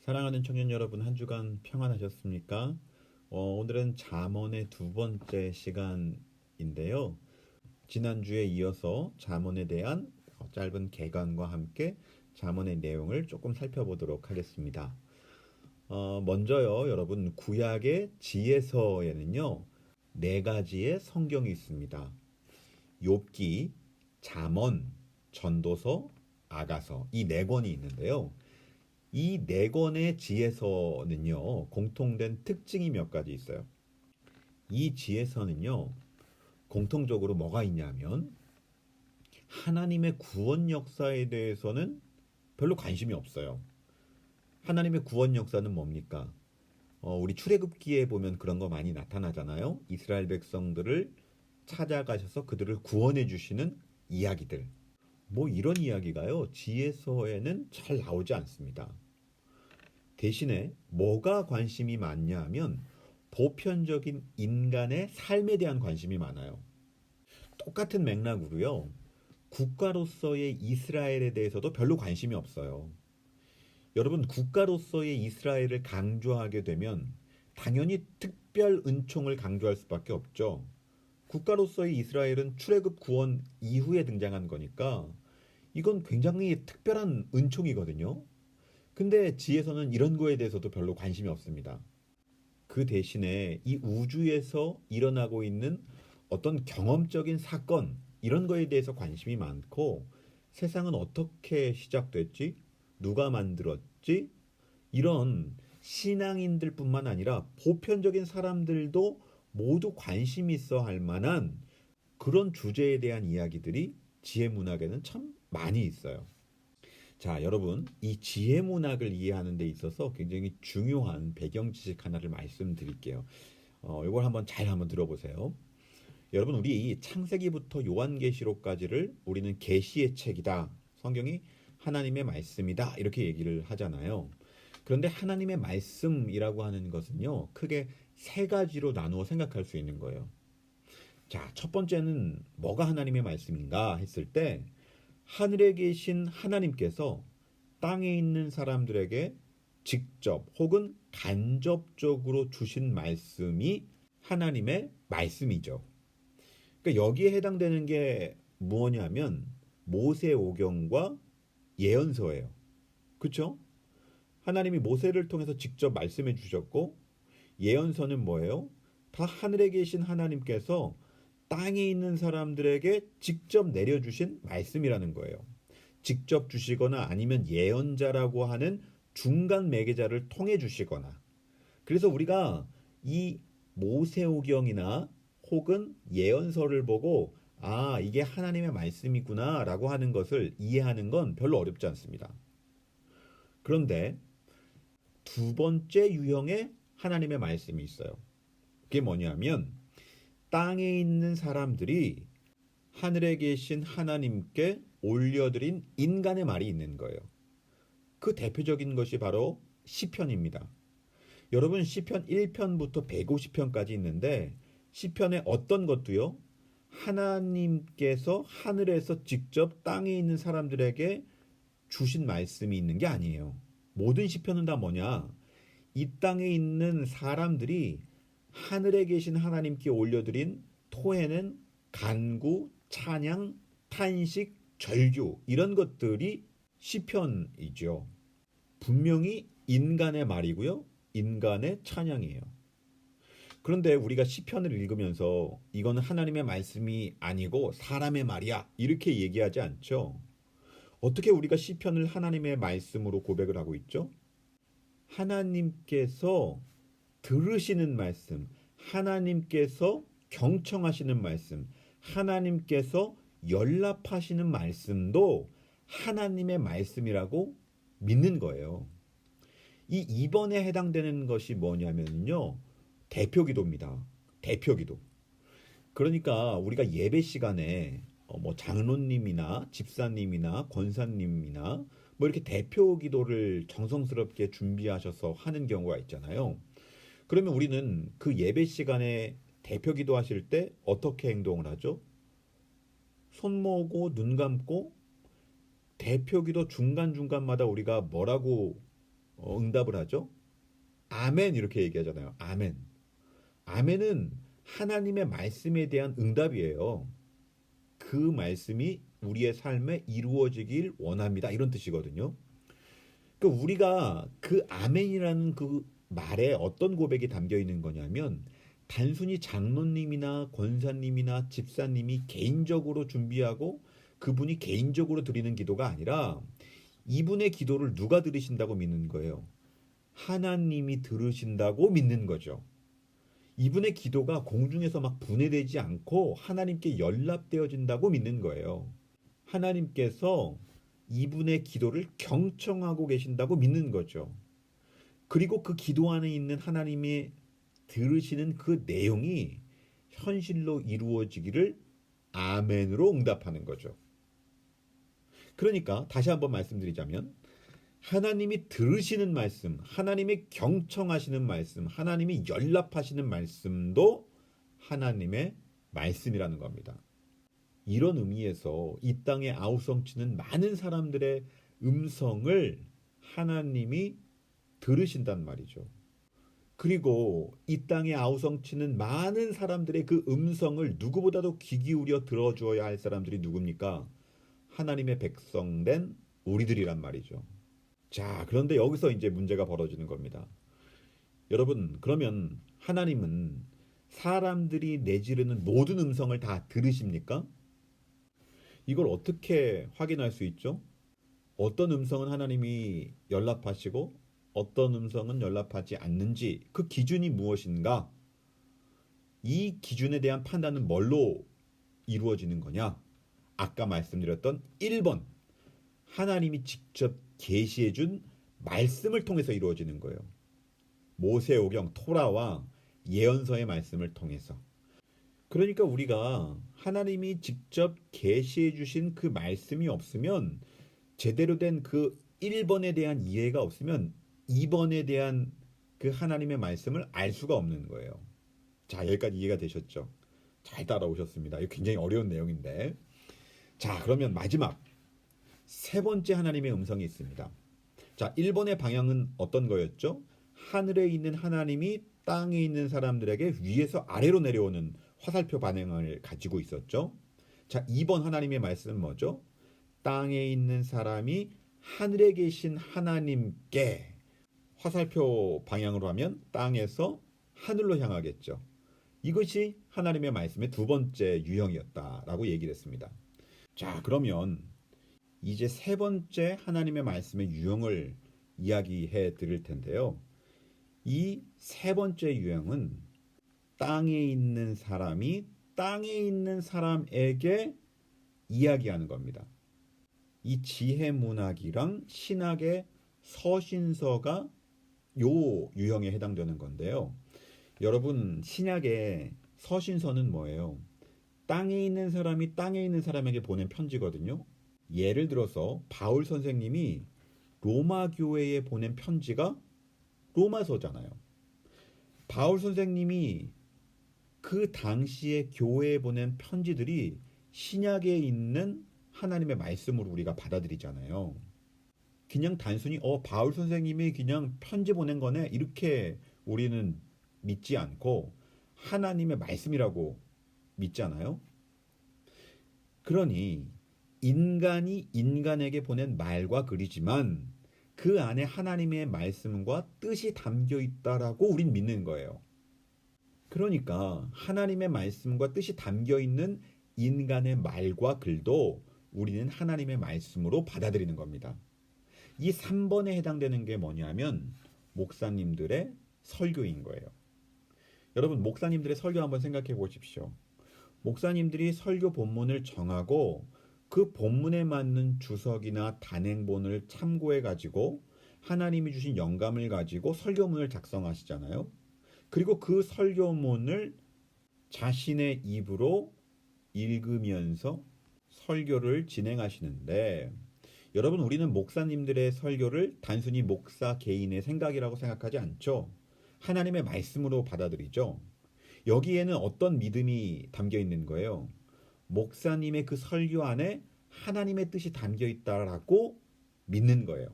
사랑하는 청년 여러분, 한 주간 평안하셨습니까? 오늘은 잠언의 두 번째 시간인데요. 지난주에 이어서 잠언에 대한 짧은 개관과 함께 잠언의 내용을 조금 살펴보도록 하겠습니다. 먼저요, 여러분, 구약의 지혜서에는요, 네 가지의 성경이 있습니다. 욥기, 잠언, 전도서, 아가서 이 네 권이 있는데요. 이 네 권의 지혜서는요, 공통된 특징이 몇 가지 있어요. 이 지혜서는요, 공통적으로 뭐가 있냐면, 하나님의 구원 역사에 대해서는 별로 관심이 없어요. 하나님의 구원 역사는 뭡니까? 우리 출애굽기에 보면 그런 거 많이 나타나잖아요. 이스라엘 백성들을 찾아가셔서 그들을 구원해 주시는 이야기들. 뭐 이런 이야기가요, 지혜서에는 잘 나오지 않습니다. 대신에 뭐가 관심이 많냐 하면 보편적인 인간의 삶에 대한 관심이 많아요. 똑같은 맥락으로요. 국가로서의 이스라엘에 대해서도 별로 관심이 없어요. 여러분, 국가로서의 이스라엘을 강조하게 되면 당연히 특별 은총을 강조할 수밖에 없죠. 국가로서의 이스라엘은 출애굽 구원 이후에 등장한 거니까 이건 굉장히 특별한 은총이거든요. 근데 지에서는 이런 거에 대해서도 별로 관심이 없습니다. 그 대신에 이 우주에서 일어나고 있는 어떤 경험적인 사건, 이런 거에 대해서 관심이 많고, 세상은 어떻게 시작됐지? 누가 만들었지? 이런 신앙인들 뿐만 아니라 보편적인 사람들도 모두 관심 있어 할 만한 그런 주제에 대한 이야기들이 지혜 문학에는 참 많이 있어요. 자, 여러분, 이 지혜 문학을 이해하는 데 있어서 굉장히 중요한 배경 지식 하나를 말씀드릴게요. 이걸 한번 들어보세요. 여러분, 우리 창세기부터 요한계시록까지를 우리는 계시의 책이다. 성경이 하나님의 말씀이다. 이렇게 얘기를 하잖아요. 그런데 하나님의 말씀이라고 하는 것은요, 크게 세 가지로 나누어 생각할 수 있는 거예요. 자, 첫 번째는 뭐가 하나님의 말씀인가 했을 때, 하늘에 계신 하나님께서 땅에 있는 사람들에게 직접 혹은 간접적으로 주신 말씀이 하나님의 말씀이죠. 그러니까 여기에 해당되는 게 무엇이냐면 모세오경과 예언서예요. 그렇죠? 하나님이 모세를 통해서 직접 말씀해 주셨고, 예언서는 뭐예요? 다 하늘에 계신 하나님께서 땅에 있는 사람들에게 직접 내려주신 말씀이라는 거예요. 직접 주시거나 아니면 예언자라고 하는 중간 매개자를 통해 주시거나. 그래서 우리가 이 모세오경이나 혹은 예언서를 보고 아, 이게 하나님의 말씀이구나 라고 하는 것을 이해하는 건 별로 어렵지 않습니다. 그런데 두 번째 유형의 하나님의 말씀이 있어요. 그게 뭐냐면 땅에 있는 사람들이 하늘에 계신 하나님께 올려드린 인간의 말이 있는 거예요. 그 대표적인 것이 바로 시편입니다. 여러분, 시편 1편부터 150편까지 있는데 시편의 어떤 것도요, 하나님께서 하늘에서 직접 땅에 있는 사람들에게 주신 말씀이 있는 게 아니에요. 모든 시편은 다 뭐냐? 이 땅에 있는 사람들이 하늘에 계신 하나님께 올려드린 토해는 간구, 찬양, 탄식, 절규 이런 것들이 시편이죠. 분명히 인간의 말이고요. 인간의 찬양이에요. 그런데 우리가 시편을 읽으면서 이거는 하나님의 말씀이 아니고 사람의 말이야 이렇게 얘기하지 않죠. 어떻게 우리가 시편을 하나님의 말씀으로 고백을 하고 있죠? 하나님께서 들으시는 말씀, 하나님께서 경청하시는 말씀, 하나님께서 연락하시는 말씀도 하나님의 말씀이라고 믿는 거예요. 이 2번에 해당되는 것이 뭐냐면요. 대표기도입니다. 대표기도. 그러니까 우리가 예배 시간에 뭐 장로님이나 집사님이나 권사님이나 뭐 이렇게 대표 기도를 정성스럽게 준비하셔서 하는 경우가 있잖아요. 그러면 우리는 그 예배 시간에 대표 기도하실 때 어떻게 행동을 하죠? 손 모으고 눈 감고 대표 기도 중간중간마다 우리가 뭐라고 응답을 하죠? 아멘 이렇게 얘기하잖아요. 아멘. 아멘은 하나님의 말씀에 대한 응답이에요. 그 말씀이 우리의 삶에 이루어지길 원합니다. 이런 뜻이거든요. 그러니까 우리가 그 아멘이라는 그 말에 어떤 고백이 담겨 있는 거냐면 단순히 장로님이나 권사님이나 집사님이 개인적으로 준비하고 그분이 개인적으로 드리는 기도가 아니라 이분의 기도를 누가 들으신다고 믿는 거예요. 하나님이 들으신다고 믿는 거죠. 이분의 기도가 공중에서 막 분해되지 않고 하나님께 연락되어진다고 믿는 거예요. 하나님께서 이분의 기도를 경청하고 계신다고 믿는 거죠. 그리고 그 기도 안에 있는 하나님이 들으시는 그 내용이 현실로 이루어지기를 아멘으로 응답하는 거죠. 그러니까 다시 한번 말씀드리자면 하나님이 들으시는 말씀, 하나님이 경청하시는 말씀, 하나님이 연락하시는 말씀도 하나님의 말씀이라는 겁니다. 이런 의미에서 이 땅에 아우성치는 많은 사람들의 음성을 하나님이 들으신단 말이죠. 그리고 이 땅에 아우성치는 많은 사람들의 그 음성을 누구보다도 귀 기울여 들어주어야 할 사람들이 누굽니까? 하나님의 백성된 우리들이란 말이죠. 자, 그런데 여기서 이제 문제가 벌어지는 겁니다. 여러분, 그러면 하나님은 사람들이 내지르는 모든 음성을 다 들으십니까? 이걸 어떻게 확인할 수 있죠? 어떤 음성은 하나님이 연락하시고 어떤 음성은 연락하지 않는지 그 기준이 무엇인가? 이 기준에 대한 판단은 뭘로 이루어지는 거냐? 아까 말씀드렸던 1번 하나님이 직접 계시해 준 말씀을 통해서 이루어지는 거예요. 모세오경 토라와 예언서의 말씀을 통해서. 그러니까 우리가 하나님이 직접 계시해 주신 그 말씀이 없으면 제대로 된 그 1번에 대한 이해가 없으면 2번에 대한 그 하나님의 말씀을 알 수가 없는 거예요. 자, 여기까지 이해가 되셨죠? 잘 따라오셨습니다. 이거 굉장히 어려운 내용인데. 자, 그러면 마지막 세 번째 하나님의 음성이 있습니다. 자, 1번의 방향은 어떤 거였죠? 하늘에 있는 하나님이 땅에 있는 사람들에게 위에서 아래로 내려오는 화살표 반응을 가지고 있었죠. 자, 2번 하나님의 말씀은 뭐죠? 땅에 있는 사람이 하늘에 계신 하나님께 화살표 방향으로 하면 땅에서 하늘로 향하겠죠. 이것이 하나님의 말씀의 두 번째 유형이었다라고 얘기를 했습니다. 자, 그러면 이제 세 번째 하나님의 말씀의 유형을 이야기해 드릴 텐데요. 이 세 번째 유형은 땅에 있는 사람이 땅에 있는 사람에게 이야기하는 겁니다. 이 지혜 문학이랑 신학의 서신서가 요 유형에 해당되는 건데요. 여러분, 신약의 서신서는 뭐예요? 땅에 있는 사람이 땅에 있는 사람에게 보낸 편지거든요. 예를 들어서 바울 선생님이 로마 교회에 보낸 편지가 로마서잖아요. 바울 선생님이 그 당시에 교회에 보낸 편지들이 신약에 있는 하나님의 말씀으로 우리가 받아들이잖아요. 그냥 단순히 바울 선생님이 그냥 편지 보낸 거네 이렇게 우리는 믿지 않고 하나님의 말씀이라고 믿잖아요. 그러니 인간이 인간에게 보낸 말과 글이지만 그 안에 하나님의 말씀과 뜻이 담겨 있다라고 우린 믿는 거예요. 그러니까 하나님의 말씀과 뜻이 담겨 있는 인간의 말과 글도 우리는 하나님의 말씀으로 받아들이는 겁니다. 이 3번에 해당되는 게 뭐냐면 목사님들의 설교인 거예요. 여러분, 목사님들의 설교 한번 생각해 보십시오. 목사님들이 설교 본문을 정하고 그 본문에 맞는 주석이나 단행본을 참고해 가지고 하나님이 주신 영감을 가지고 설교문을 작성하시잖아요. 그리고 그 설교문을 자신의 입으로 읽으면서 설교를 진행하시는데, 여러분, 우리는 목사님들의 설교를 단순히 목사 개인의 생각이라고 생각하지 않죠. 하나님의 말씀으로 받아들이죠. 여기에는 어떤 믿음이 담겨 있는 거예요? 목사님의 그 설교 안에 하나님의 뜻이 담겨 있다라고 믿는 거예요.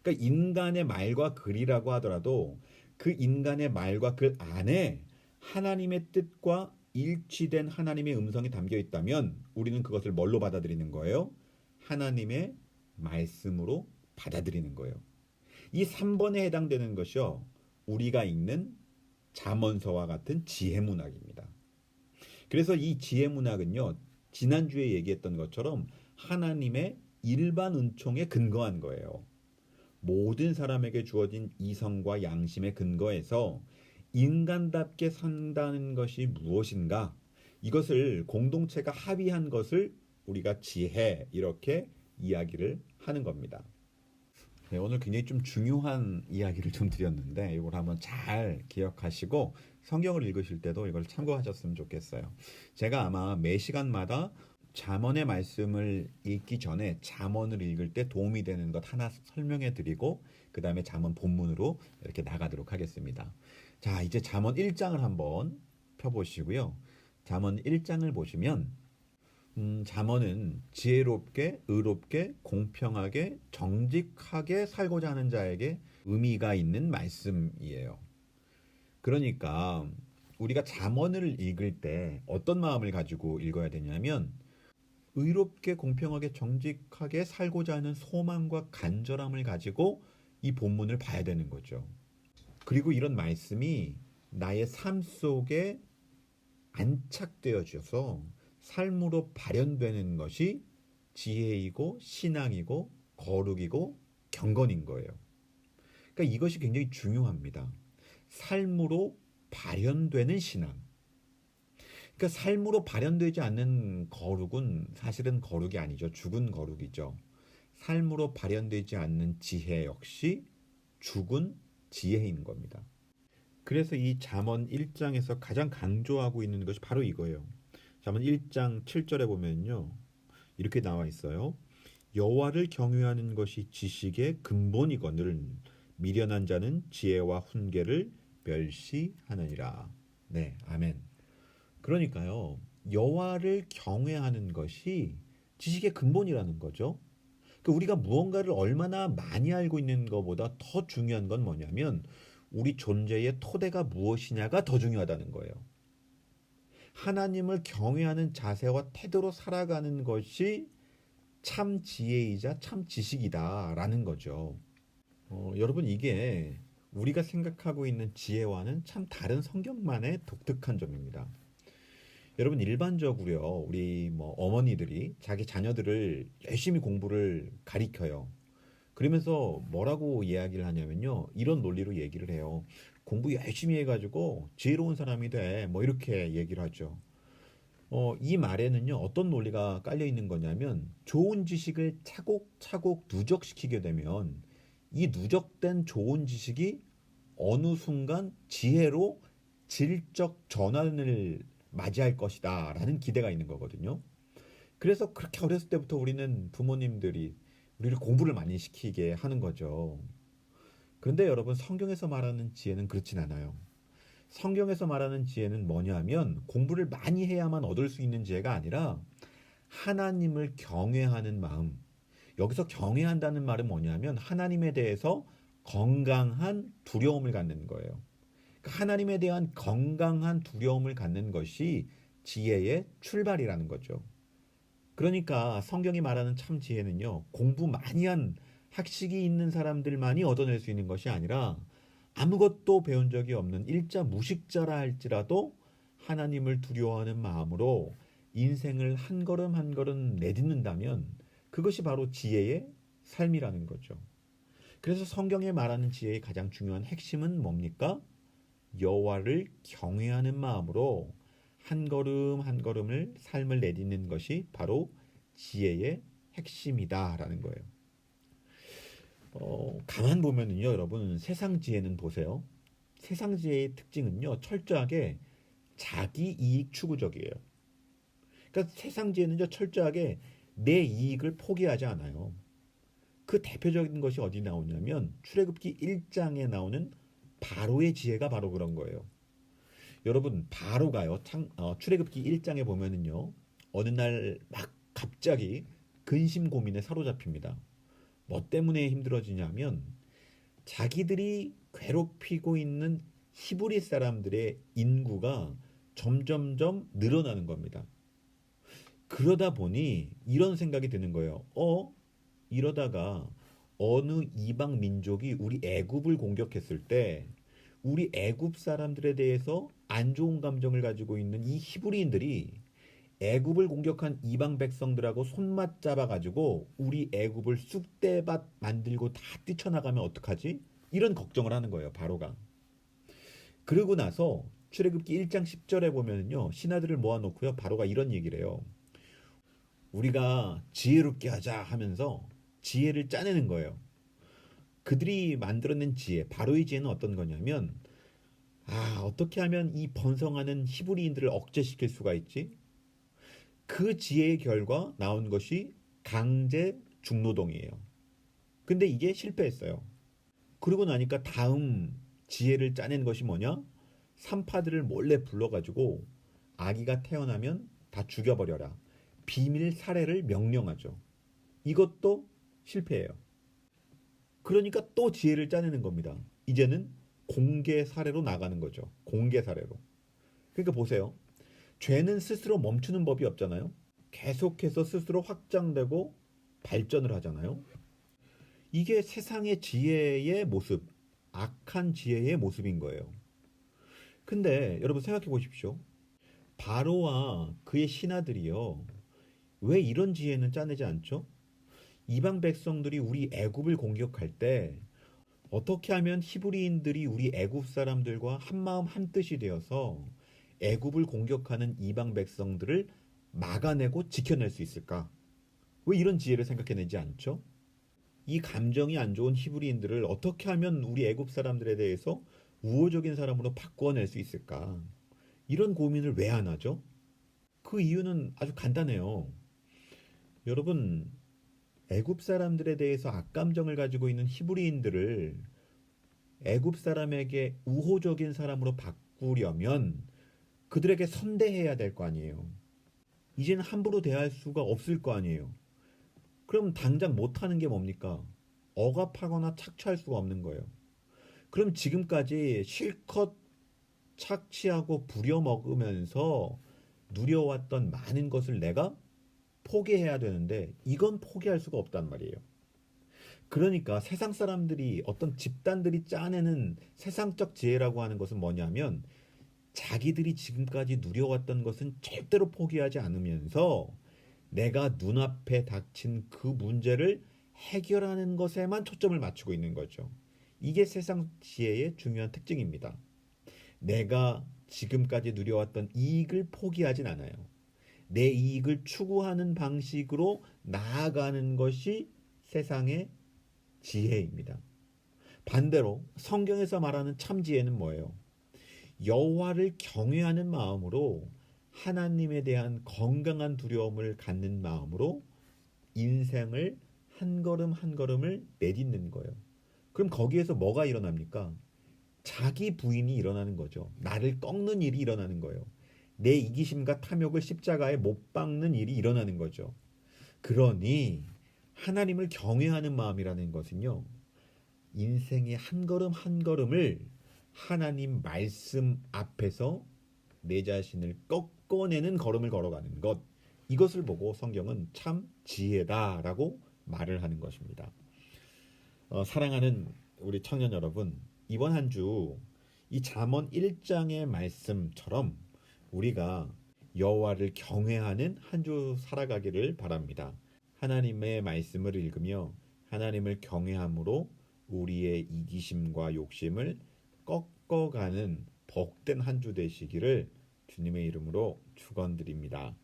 그러니까 인간의 말과 글이라고 하더라도 그 인간의 말과 글 안에 하나님의 뜻과 일치된 하나님의 음성이 담겨 있다면 우리는 그것을 뭘로 받아들이는 거예요? 하나님의 말씀으로 받아들이는 거예요. 이 3번에 해당되는 것이요. 우리가 읽는 잠언서와 같은 지혜문학입니다. 그래서 이 지혜문학은요. 지난주에 얘기했던 것처럼 하나님의 일반 은총에 근거한 거예요. 모든 사람에게 주어진 이성과 양심에 근거해서 인간답게 산다는 것이 무엇인가? 이것을 공동체가 합의한 것을 우리가 지혜 이렇게 이야기를 하는 겁니다. 네, 오늘 굉장히 좀 중요한 이야기를 좀 드렸는데 이걸 한번 잘 기억하시고 성경을 읽으실 때도 이걸 참고하셨으면 좋겠어요. 제가 아마 매 시간마다 잠언의 말씀을 읽기 전에 잠언을 읽을 때 도움이 되는 것 하나 설명해 드리고 그 다음에 잠언 본문으로 이렇게 나가도록 하겠습니다. 자, 이제 잠언 1장을 한번 펴보시고요. 잠언 1장을 보시면 잠언은 지혜롭게, 의롭게, 공평하게, 정직하게 살고자 하는 자에게 의미가 있는 말씀이에요. 그러니까 우리가 잠언을 읽을 때 어떤 마음을 가지고 읽어야 되냐면 의롭게, 공평하게, 정직하게 살고자 하는 소망과 간절함을 가지고 이 본문을 봐야 되는 거죠. 그리고 이런 말씀이 나의 삶 속에 안착되어져서 삶으로 발현되는 것이 지혜이고 신앙이고 거룩이고 경건인 거예요. 그러니까 이것이 굉장히 중요합니다. 삶으로 발현되는 신앙. 그러니까 삶으로 발현되지 않는 거룩은 사실은 거룩이 아니죠. 죽은 거룩이죠. 삶으로 발현되지 않는 지혜 역시 죽은 지혜인 겁니다. 그래서 이 잠언 1장에서 가장 강조하고 있는 것이 바로 이거예요. 잠언 1장 7절에 보면요. 이렇게 나와 있어요. 여호와를 경외하는 것이 지식의 근본이거늘 미련한 자는 지혜와 훈계를 멸시하느니라. 네, 아멘. 그러니까요. 여호와를 경외하는 것이 지식의 근본이라는 거죠. 우리가 무언가를 얼마나 많이 알고 있는 것보다 더 중요한 건 뭐냐면 우리 존재의 토대가 무엇이냐가 더 중요하다는 거예요. 하나님을 경외하는 자세와 태도로 살아가는 것이 참 지혜이자 참 지식이다라는 거죠. 여러분 이게 우리가 생각하고 있는 지혜와는 참 다른 성경만의 독특한 점입니다. 여러분 일반적으로요 우리 어머니들이 자기 자녀들을 열심히 공부를 가리켜요. 그러면서 뭐라고 이야기를 하냐면요 이런 논리로 얘기를 해요. 공부 열심히 해가지고 지혜로운 사람이 돼 이렇게 얘기를 하죠. 이 말에는요 어떤 논리가 깔려 있는 거냐면 좋은 지식을 차곡차곡 누적시키게 되면 이 누적된 좋은 지식이 어느 순간 지혜로 질적 전환을 맞이할 것이다 라는 기대가 있는 거거든요. 그래서 그렇게 어렸을 때부터 우리는 부모님들이 우리를 공부를 많이 시키게 하는 거죠. 그런데 여러분 성경에서 말하는 지혜는 그렇진 않아요. 성경에서 말하는 지혜는 뭐냐면 공부를 많이 해야만 얻을 수 있는 지혜가 아니라 하나님을 경외하는 마음. 여기서 경외한다는 말은 뭐냐면 하나님에 대해서 건강한 두려움을 갖는 거예요. 하나님에 대한 건강한 두려움을 갖는 것이 지혜의 출발이라는 거죠. 그러니까 성경이 말하는 참 지혜는요, 공부 많이 한 학식이 있는 사람들만이 얻어낼 수 있는 것이 아니라 아무것도 배운 적이 없는 일자 무식자라 할지라도 하나님을 두려워하는 마음으로 인생을 한 걸음 한 걸음 내딛는다면 그것이 바로 지혜의 삶이라는 거죠. 그래서 성경에 말하는 지혜의 가장 중요한 핵심은 뭡니까? 여호와를 경외하는 마음으로 한 걸음 한 걸음을 삶을 내딛는 것이 바로 지혜의 핵심이다라는 거예요. 가만 보면은요, 여러분 세상 지혜는 보세요. 세상 지혜의 특징은요, 철저하게 자기 이익 추구적이에요. 그러니까 세상 지혜는요, 철저하게 내 이익을 포기하지 않아요. 그 대표적인 것이 어디 나오냐면 출애굽기 1장에 나오는 바로의 지혜가 바로 그런 거예요. 여러분 바로가요. 출애굽기 1장에 보면은요. 어느 날 막 갑자기 근심 고민에 사로잡힙니다. 뭐 때문에 힘들어지냐면 자기들이 괴롭히고 있는 히브리 사람들의 인구가 점점점 늘어나는 겁니다. 그러다 보니 이런 생각이 드는 거예요. 이러다가 어느 이방 민족이 우리 애굽을 공격했을 때 우리 애굽 사람들에 대해서 안 좋은 감정을 가지고 있는 이 히브리인들이 애굽을 공격한 이방 백성들하고 손맛 잡아가지고 우리 애굽을 쑥대밭 만들고 다 뛰쳐나가면 어떡하지? 이런 걱정을 하는 거예요, 바로가. 그러고 나서 출애굽기 1장 10절에 보면요, 신하들을 모아놓고요, 바로가 이런 얘기를 해요. 우리가 지혜롭게 하자 하면서 지혜를 짜내는 거예요. 그들이 만들어낸 지혜, 바로의 지혜는 어떤 거냐면, 어떻게 하면 이 번성하는 히브리인들을 억제시킬 수가 있지? 그 지혜의 결과 나온 것이 강제 중노동이에요. 근데 이게 실패했어요. 그러고 나니까 다음 지혜를 짜낸 것이 뭐냐? 산파들을 몰래 불러가지고 아기가 태어나면 다 죽여버려라. 비밀 살해를 명령하죠. 이것도 실패해요. 그러니까 또 지혜를 짜내는 겁니다. 이제는 공개 살해로 나가는 거죠. 공개 살해로. 그러니까 보세요. 죄는 스스로 멈추는 법이 없잖아요. 계속해서 스스로 확장되고 발전을 하잖아요. 이게 세상의 지혜의 모습, 악한 지혜의 모습인 거예요. 근데 여러분 생각해 보십시오. 바로와 그의 신하들이요. 왜 이런 지혜는 짜내지 않죠? 이방 백성들이 우리 애굽을 공격할 때 어떻게 하면 히브리인들이 우리 애굽 사람들과 한마음 한뜻이 되어서 애굽을 공격하는 이방 백성들을 막아내고 지켜낼 수 있을까? 왜 이런 지혜를 생각해내지 않죠? 이 감정이 안 좋은 히브리인들을 어떻게 하면 우리 애굽 사람들에 대해서 우호적인 사람으로 바꿔낼 수 있을까? 이런 고민을 왜 안 하죠? 그 이유는 아주 간단해요. 여러분, 애굽 사람들에 대해서 악감정을 가지고 있는 히브리인들을 애굽 사람에게 우호적인 사람으로 바꾸려면 그들에게 선대해야 될 거 아니에요. 이제는 함부로 대할 수가 없을 거 아니에요. 그럼 당장 못하는 게 뭡니까? 억압하거나 착취할 수가 없는 거예요. 그럼 지금까지 실컷 착취하고 부려먹으면서 누려왔던 많은 것을 내가 포기해야 되는데 이건 포기할 수가 없단 말이에요. 그러니까 세상 사람들이 어떤 집단들이 짜내는 세상적 지혜라고 하는 것은 뭐냐면 자기들이 지금까지 누려왔던 것은 절대로 포기하지 않으면서 내가 눈앞에 닥친 그 문제를 해결하는 것에만 초점을 맞추고 있는 거죠. 이게 세상 지혜의 중요한 특징입니다. 내가 지금까지 누려왔던 이익을 포기하진 않아요. 내 이익을 추구하는 방식으로 나아가는 것이 세상의 지혜입니다. 반대로 성경에서 말하는 참 지혜는 뭐예요? 여호와를 경외하는 마음으로 하나님에 대한 건강한 두려움을 갖는 마음으로 인생을 한 걸음 한 걸음을 내딛는 거예요. 그럼 거기에서 뭐가 일어납니까? 자기 부인이 일어나는 거죠. 나를 꺾는 일이 일어나는 거예요. 내 이기심과 탐욕을 십자가에 못 박는 일이 일어나는 거죠. 그러니 하나님을 경외하는 마음이라는 것은요. 인생의 한 걸음 한 걸음을 하나님 말씀 앞에서 내 자신을 꺾어내는 걸음을 걸어가는 것. 이것을 보고 성경은 참 지혜다라고 말을 하는 것입니다. 사랑하는 우리 청년 여러분, 이번 한 주 이 잠언 1장의 말씀처럼 우리가 여호와를 경외하는 한 주 살아가기를 바랍니다. 하나님의 말씀을 읽으며 하나님을 경외함으로 우리의 이기심과 욕심을 꺾어가는 복된 한 주 되시기를 주님의 이름으로 축원드립니다.